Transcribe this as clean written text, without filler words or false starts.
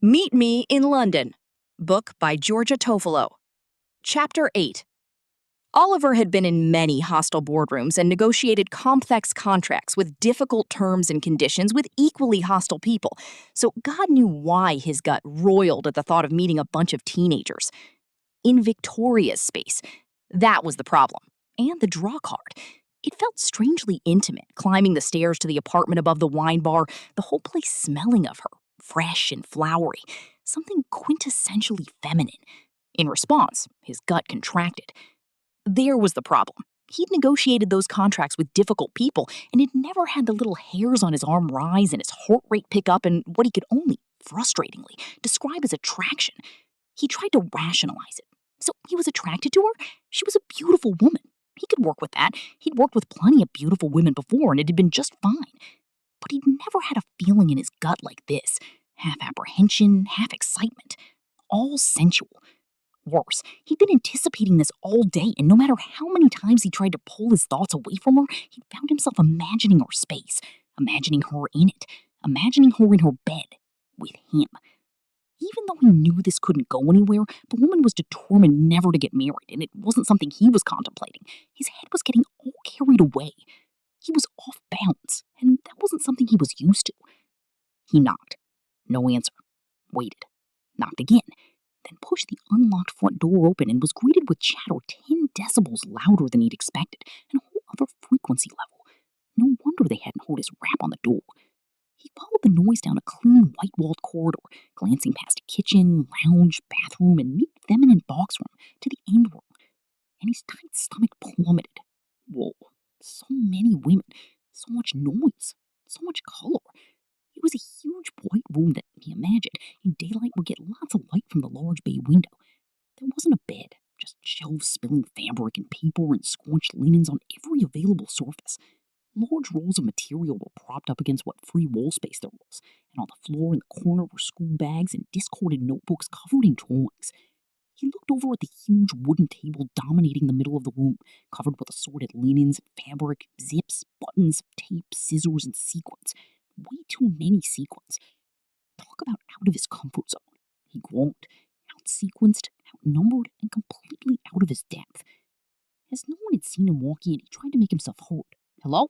Meet Me in London. Book by Georgia Toffolo. Chapter 8. Oliver had been in many hostile boardrooms and negotiated complex contracts with difficult terms and conditions with equally hostile people, so God knew why his gut roiled at the thought of meeting a bunch of teenagers. In Victoria's space, that was the problem. And the draw card. It felt strangely intimate, climbing the stairs to the apartment above the wine bar, the whole place smelling of her, fresh and flowery, something quintessentially feminine. In response, his gut contracted. There was the problem. He'd negotiated those contracts with difficult people and had never had the little hairs on his arm rise and his heart rate pick up and what he could only, frustratingly, describe as attraction. He tried to rationalize it. So he was attracted to her? She was a beautiful woman. He could work with that. He'd worked with plenty of beautiful women before and it had been just fine. But he'd never had a feeling in his gut like this. Half apprehension, half excitement. All sensual. Worse, he'd been anticipating this all day, and no matter how many times he tried to pull his thoughts away from her, he'd found himself imagining her space, imagining her in it, imagining her in her bed, with him. Even though he knew this couldn't go anywhere, the woman was determined never to get married, and it wasn't something he was contemplating. His head was getting all carried away. He was off balance, and that wasn't something he was used to. He knocked. No answer. Waited. Knocked again. Then pushed the unlocked front door open and was greeted with chatter 10 decibels louder than he'd expected, and a whole other frequency level. No wonder they hadn't heard his rap on the door. He followed the noise down a clean, white-walled corridor, glancing past a kitchen, lounge, bathroom, and neat feminine box room to the end room, and his tight stomach plummeted. Whoa, so many women, so much noise, so much color. It was a huge white room that, he imagined, in daylight would get lots of light from the large bay window. There wasn't a bed, just shelves spilling fabric and paper and scorched linens on every available surface. Large rolls of material were propped up against what free wall space there was, and on the floor in the corner were school bags and discarded notebooks covered in drawings. He looked over at the huge wooden table dominating the middle of the room, covered with assorted linens, fabric, zips, buttons, tape, scissors, and sequins. Way too many sequins. Talk about out of his comfort zone. He groaned, out-sequenced, outnumbered, and completely out of his depth. As no one had seen him walk in, he tried to make himself heard. "Hello?"